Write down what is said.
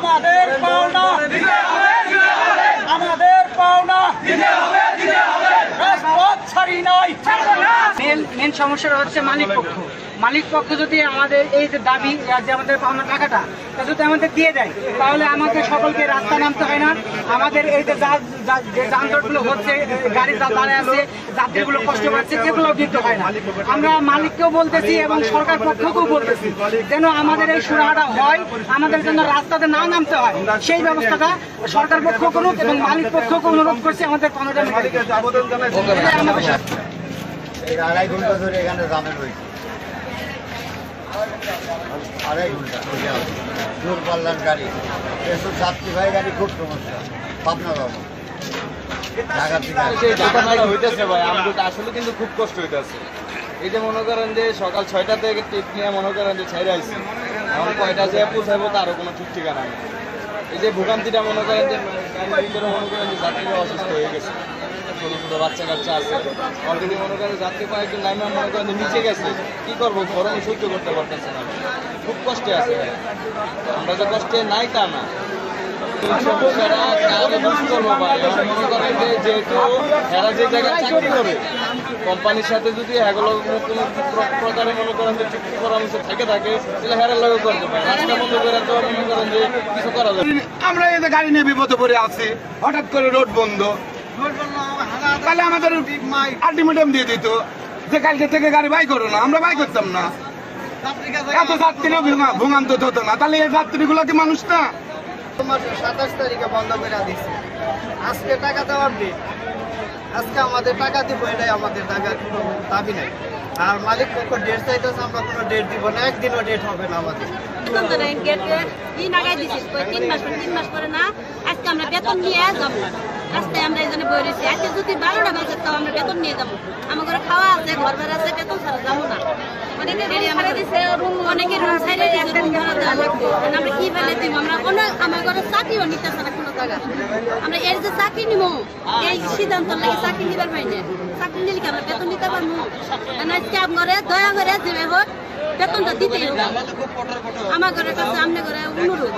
আমাদের পাওনা আমাদের পাওনা রাজপথ ছাড়ি নাই। মেন সমস্যাটা হচ্ছে মালিক পক্ষ যদি আমাদের এই যে দাবি যে আমাদের পাওনা টাকাটা যদি আমাদের দিয়ে দেয় তাহলে আমাদের সকলকে রাস্তা নামতে হয় না। আমাদের এই যে যানজটগুলো হচ্ছে, গাড়ি দাঁড়ায় আছে, যাত্রীগুলো কষ্ট পাচ্ছে, এগুলো দিতে হয় না। আমরা মালিককেও বলতেছি এবং সরকার পক্ষকেও বলতেছি যেন আমাদের এই সুরাহাটা হয়, আমাদের জন্য রাস্তাতে না নামতে হয়, সেই ব্যবস্থাটা সরকার পক্ষ করুক এবং মালিক পক্ষকে অনুরোধ করছি আমাদের পাওনাটা আড়াই ঘন্টা ধরে এখানে জামের রয়েছে, আড়াই ঘন্টা দূর পাল্লার গাড়ি, এসব যাত্রীবাহী গাড়ি খুব সমস্যা। পাবনা যাবো হইতেছে ভাই, আমাদের আসলে কিন্তু খুব কষ্ট হইতেছে। এই যে মনে করেন যে সকাল 6টা থেকে টিপ নিয়ে মনে করেন যে ছেড়ে আইসি, এখন কয়টা যে পৌঁছাবো তারও কোনো ঠিক ঠিকানা নেই। এই যে ভোগান্তিটা মনে করেন যে গাড়ির ভিতরে মনে করেন যে যাত্রীরা অসুস্থ হয়ে গেছে, ছোটো ছোটো বাচ্চা কাচ্চা আছে অলরেডি মনে করেন যাত্রী কয়েকজন লাইনে মনে করেন যে নিচে গেছে, কী করবো গরম সহ্য করতে পারতেছে না, খুব কষ্টে আছে। আমরা যে কষ্টে নাই তা না, সমস্যাটা কারণে দুষ্কর্ম পায়। মনে করেন যে যেহেতু এরা যে জায়গায় চাকরি করে কোম্পানির সাথে যদি এগুলো কোনো প্রকারে মনে করেন যে চুক্তি পরামর্শ থেকে থাকে তাহলে হেরার লাগে করতে পারে। রাস্তা বন্ধ করে তো মনে করেন যে কিছু করা যাবে। আমরা এই যে গাড়ি নিয়ে বিপদে পড়ে আছি, হঠাৎ করে রোড বন্ধ, তাহলে আমাদের আলটিমেটাম দিয়ে দিত যে কালকে থেকে গাড়ি বাই করো না, আমরা বাই করতাম না, এত যাত্রীও ভোগান্ত হতো না। তাহলে এই যাত্রীগুলো কি মানুষ না? 27 তারিখে বন্ধ করে দিচ্ছে, আজকে টাকা দেওয়ার দিন, আজকে আমাদের টাকা দিব, এটাই আমাদের দাবি নাই। আর মালিক পক্ষ ডেট চাইতেছে, আমরা কোনো ডেট দিব না, একদিনও ডেট হবে না আমাদের। 3 মাস পরে না, আজকে আমরা বেতন নিয়ে যাবো রাস্তায়, আমরা এই জন্য বই রয়েছি। আজকে যদি 12টা বাজে তাও আমরা বেতন নিয়ে যাবো, আমার ঘরে খাওয়া আছে, ঘর ভাড়া আছে, বেতন ছাড়া যাবো না। অনেকে রুম ছাড়ে দিচ্ছে, রুম ভাড়া দেওয়া লাগবে, আমরা কি ফেলে দিব? আমরা আমার ঘরে চাকরিও নিতেছে না কোনো জায়গা। আমরা এর যে চাকরি নিবো এই সিদ্ধান্ত লাগে চাকরি নিবার পাইনি, চাকরি নিলে আমরা বেতন নিতে পারবো। আজকে আপনার দয়া করে দেবে হোক বেতনটা দিতেই হবে আমার ঘরের কাছে, আপনার ঘরে অনুরোধ।